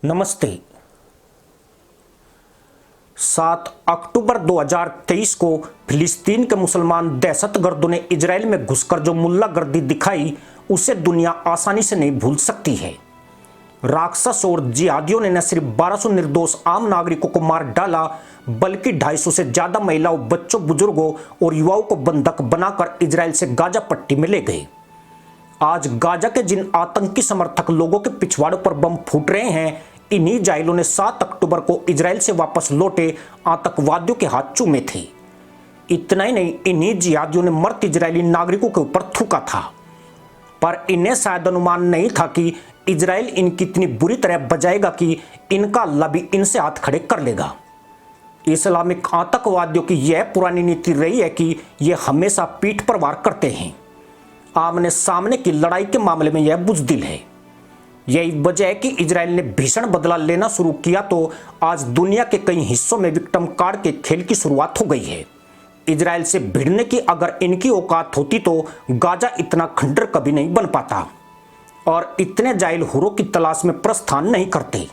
नमस्ते। 7 अक्टूबर 2023 को फिलिस्तीन के मुसलमान दहशतगर्दों ने इजराइल में घुसकर जो मुल्लागर्दी दिखाई उसे दुनिया आसानी से नहीं भूल सकती है। राक्षस और जिहादियों ने न सिर्फ 1200 निर्दोष आम नागरिकों को मार डाला बल्कि 250 से ज्यादा महिलाओं, बच्चों, बुजुर्गों और युवाओं को बंधक बनाकर इजराइल से गाजा पट्टी में ले गए। आज गाजा के जिन आतंकी समर्थक लोगों के पिछवाड़ों पर बम फूट रहे हैं, इन्हीं जाहिलों ने 7 अक्टूबर को इजराइल से वापस लौटे आतंकवादियों के हाथ चूमे थे। इतना ही नहीं, इन्हीं जिहादियों ने मर्द इजरायली नागरिकों के ऊपर थूका था। पर इन्हें शायद अनुमान नहीं था कि इजराइल इनकी इतनी बुरी तरह बजाएगा कि इनका अल्लाह भी इनसे हाथ खड़े कर लेगा। इस्लामिक आतंकवादियों की यह पुरानी नीति रही है कि यह हमेशा पीठ पर वार करते हैं। आमने सामने की लड़ाई के मामले में यह बुजदिल है। यही वजह है कि इजराइल ने भीषण बदला लेना शुरू किया तो आज दुनिया के कई हिस्सों में विक्टिम कार्ड के खेल की शुरुआत हो गई है। इजराइल से भिड़ने की अगर इनकी औकात होती तो गाजा इतना खंडर कभी नहीं बन पाता और इतने जाहिल हुरों की तलाश में प्रस्थान नहीं करते।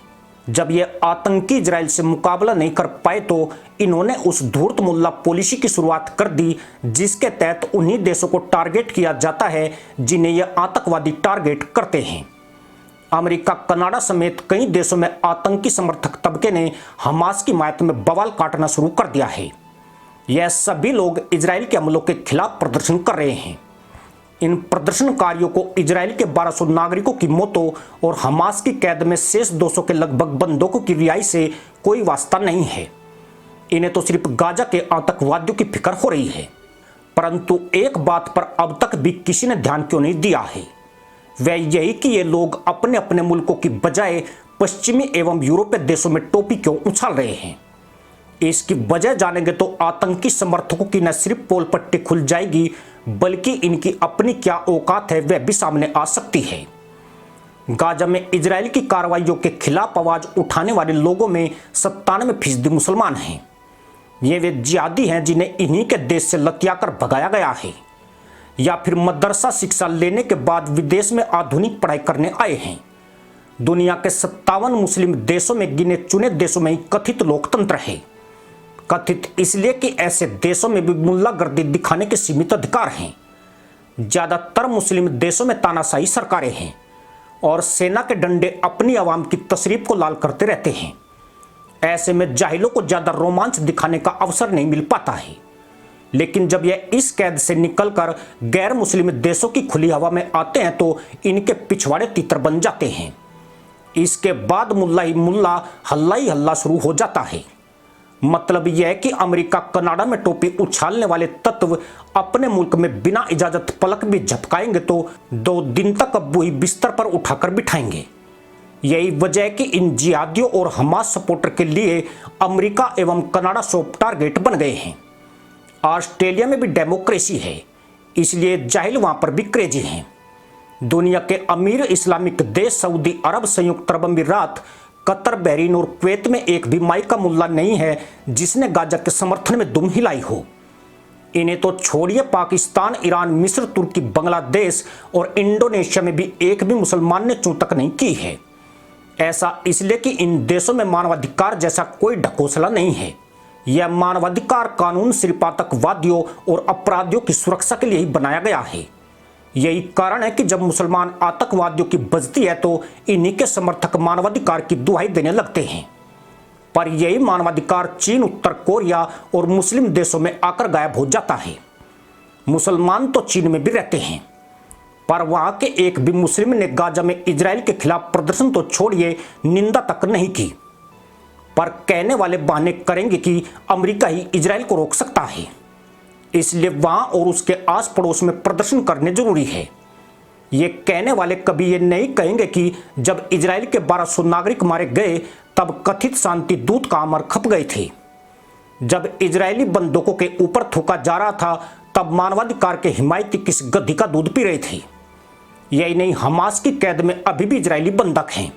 जब ये आतंकी इजराइल से मुकाबला नहीं कर पाए तो इन्होंने उस धूर्त मुल्ला पॉलिसी की शुरुआत कर दी, जिसके तहत उन्हीं देशों को टारगेट किया जाता है जिन्हें ये आतंकवादी टारगेट करते हैं। अमेरिका, कनाडा समेत कई देशों में आतंकी समर्थक तबके ने हमास की हिमायत में बवाल काटना शुरू कर दिया है। यह सभी लोग इजराइल के हमलों के खिलाफ प्रदर्शन कर रहे हैं। इन प्रदर्शनकारियों को इजराइल के 1200 नागरिकों की मौतों और हमास की कैद में शेष 200 के लगभग बंधकों की रिहाई से कोई वास्ता नहीं है। इन्हें तो सिर्फ गाजा के आतंकवादियों की फिक्र हो रही है। परंतु एक बात पर अब तक भी किसी ने ध्यान क्यों नहीं दिया है, वह यही कि ये लोग अपने अपने मुल्कों की बजाय पश्चिमी एवं यूरोपीय देशों में टोपी क्यों उछाल रहे हैं। इसकी वजह जानेंगे तो आतंकी समर्थकों की न सिर्फ पोल पट्टी खुल जाएगी बल्कि इनकी अपनी क्या औकात है वह भी सामने आ सकती है। गाजा में इजराइल की कार्रवाइयों के खिलाफ आवाज उठाने वाले लोगों में 97% मुसलमान हैं। ये वे जिहादी हैं जिन्हें इन्हीं के देश से लतियाकर भगाया गया है या फिर मदरसा शिक्षा लेने के बाद विदेश में आधुनिक पढ़ाई करने आए हैं। दुनिया के 57 मुस्लिम देशों में गिने चुने देशों में ही कथित लोकतंत्र है। कथित इसलिए कि ऐसे देशों में भी मुल्लागर्दी दिखाने के सीमित अधिकार हैं। ज्यादातर मुस्लिम देशों में तानाशाही सरकारें हैं और सेना के डंडे अपनी आवाम की तशरीफ को लाल करते रहते हैं। ऐसे में जाहिलों को ज्यादा रोमांच दिखाने का अवसर नहीं मिल पाता है। लेकिन जब यह इस कैद से निकलकर गैर मुस्लिम देशों की खुली हवा में आते हैं तो इनके पिछवाड़े तितर बन जाते हैं। इसके बाद मुल्ला ही मुल्ला, हल्ला ही हल्ला शुरू हो जाता है। मतलब यह है कि अमेरिका, कनाडा में टोपी उछालने वाले तत्व अपने मुल्क में बिना इजाजत पलक भी झपकाएंगे तो 2 दिन तक अब्बू ही बिस्तर पर उठाकर बिठाएंगे। यही वजह है कि इन जिहादियों और हमास सपोर्टर के लिए अमेरिका एवं कनाडा सॉफ्ट टारगेट बन गए हैं। ऑस्ट्रेलिया में भी डेमोक्रेसी है, इसलिए जाहिल वहां पर भी क्रेजी हैं। दुनिया के अमीर इस्लामिक देश सऊदी अरब, संयुक्त अरब अमीरात, कतर, बहरीन और कुवैत में एक भी माई का मुल्ला नहीं है जिसने गाजा के समर्थन में दुम हिलाई हो। इन्हें तो छोड़िए, पाकिस्तान, ईरान, मिस्र, तुर्की, बांग्लादेश और इंडोनेशिया में भी एक भी मुसलमान ने चूं तक नहीं की है। ऐसा इसलिए कि इन देशों में मानवाधिकार जैसा कोई ढकोसला नहीं है। यह मानवाधिकार कानून सिर्फ आतंकवादियों और अपराधियों की सुरक्षा के लिए ही बनाया गया है। यही कारण है कि जब मुसलमान आतंकवादियों की बजती है तो इन्हीं के समर्थक मानवाधिकार की दुहाई देने लगते हैं। पर यही मानवाधिकार चीन, उत्तर कोरिया और मुस्लिम देशों में आकर गायब हो जाता है। मुसलमान तो चीन में भी रहते हैं, पर वहां के एक भी मुस्लिम ने गाजा में इजराइल के खिलाफ प्रदर्शन तो छोड़िए, निंदा तक नहीं की। पर कहने वाले बहाने करेंगे कि अमेरिका ही इजराइल को रोक सकता है, इसलिए वहां और उसके आस पड़ोस में प्रदर्शन करने जरूरी है। ये कहने वाले कभी ये नहीं कहेंगे कि जब इजराइल के 1200 नागरिक मारे गए तब कथित शांति दूत का अमर खप गए थे। जब इजरायली बंदूकों के ऊपर थूका जा रहा था तब मानवाधिकार के हिमायती किस गधी का दूध पी रहे थे। यही नहीं, हमास की कैद में अभी भी इजरायली बंधक हैं।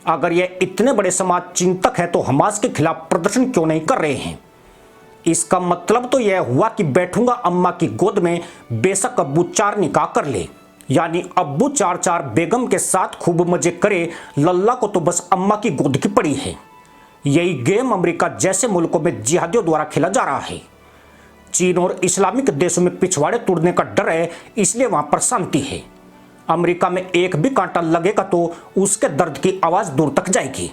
अगर यह इतने बड़े समाज चिंतक है तो हमास के खिलाफ प्रदर्शन क्यों नहीं कर रहे हैं। इसका मतलब तो यह हुआ कि बैठूंगा अम्मा की गोद में, बेशक अब्बू 4 निकाह कर ले। यानी अब्बू चार चार बेगम के साथ खूब मजे करे, लल्ला को तो बस अम्मा की गोद की पड़ी है। यही गेम अमेरिका जैसे मुल्कों में जिहादियों द्वारा खेला जा रहा है। चीन और इस्लामिक देशों में पिछवाड़े तोड़ने का डर है, इसलिए वहां पर शांति है। अमेरिका में एक भी कांटा लगेगा तो उसके दर्द की आवाज दूर तक जाएगी।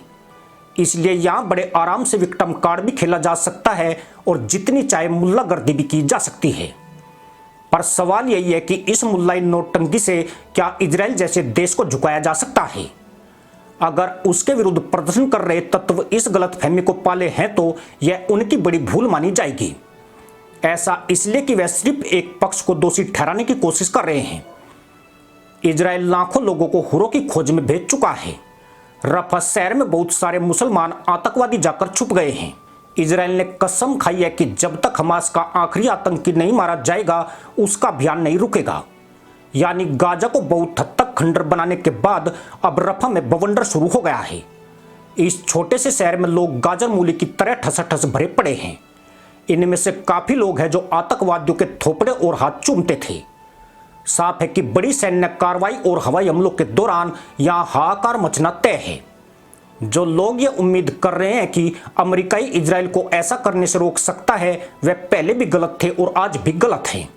इसलिए यहां बड़े आराम से विक्टिम कार्ड भी खेला जा सकता है और जितनी चाहे मुल्लागर्दी भी की जा सकती है। पर सवाल यही है कि इस मुल्लाई नौटंकी से क्या इजराइल जैसे देश को झुकाया जा सकता है? अगर उसके विरुद्ध प्रदर्शन कर रहे तत्व इस गलतफहमी को पाले हैं तो यह उनकी बड़ी भूल मानी जाएगी। ऐसा इसलिए कि वह सिर्फ एक पक्ष को दोषी ठहराने की कोशिश कर रहे हैं। इजराइल लाखों लोगों को हुरों की खोज में भेज चुका है। रफा शहर में बहुत सारे मुसलमान आतंकवादी जाकर छुप गए हैं। इजराइल ने कसम खाई है कि जब तक हमास का आखिरी आतंकी नहीं मारा जाएगा उसका अभियान नहीं रुकेगा। यानी गाजा को बहुत हद तक खंडर बनाने के बाद अब रफा में बवंडर शुरू हो गया है। इस छोटे से शहर में लोग गाजर मूली की तरह ठसाठस भरे पड़े हैं। इनमें से काफी लोग हैं जो आतंकवादियों के थोपड़े और हाथ चूमते थे। साफ है कि बड़ी सैन्य कार्रवाई और हवाई हमलों के दौरान यहां हाहाकार मचना तय है। जो लोग ये उम्मीद कर रहे हैं कि अमेरिकाई इजराइल को ऐसा करने से रोक सकता है, वे पहले भी गलत थे और आज भी गलत हैं।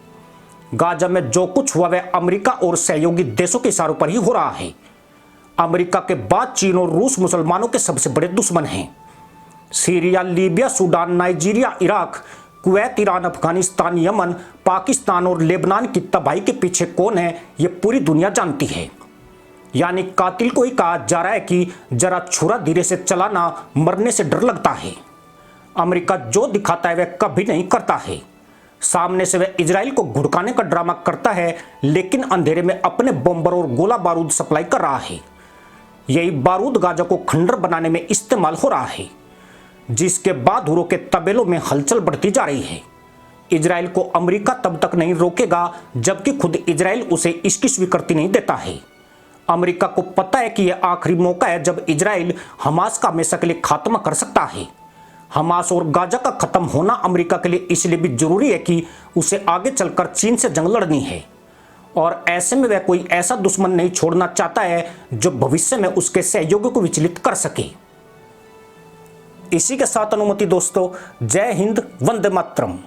गाजा में जो कुछ हुआ वह अमेरिका और सहयोगी देशों के इशारों पर ही हो रहा है। अमेरिका के बाद चीन और रूस मुसलमानों के सबसे बड़े दुश्मन हैं। Syria, Libya, Sudan, Nigeria, Iraq, Kuwait, Iran, Afghanistan, Yemen, Pakistan और लेबनान की तबाही के पीछे कौन है ये पूरी दुनिया जानती है। यानी कातिल को ही कहा जा रहा है कि जरा छुरा धीरे से चलाना, मरने से डर लगता है। अमेरिका जो दिखाता है वह कभी नहीं करता है। सामने से वह इजराइल को घुड़काने का ड्रामा करता है, लेकिन अंधेरे में अपने बम्बर और गोला बारूद सप्लाई कर रहा है। यही बारूद गाजा को खंडर बनाने में इस्तेमाल हो रहा है, जिसके बाद हुरों के तबेलों में हलचल बढ़ती जा रही है। इजराइल को अमेरिका तब तक नहीं रोकेगा जबकि खुद इजराइल उसे इसकी स्वीकृति नहीं देता है। अमेरिका को पता है कि यह आखिरी मौका है जब इजराइल हमास का हमेशा के लिए खात्मा कर सकता है। हमास और गाजा का खत्म होना अमेरिका के लिए इसलिए भी जरूरी है कि उसे आगे चलकर चीन से जंग लड़नी है, और ऐसे में वह कोई ऐसा दुश्मन नहीं छोड़ना चाहता है जो भविष्य में उसके सहयोगियों को विचलित कर सके। इसी के साथ अनुमति दोस्तों, जय हिंद, वंदे मातरम।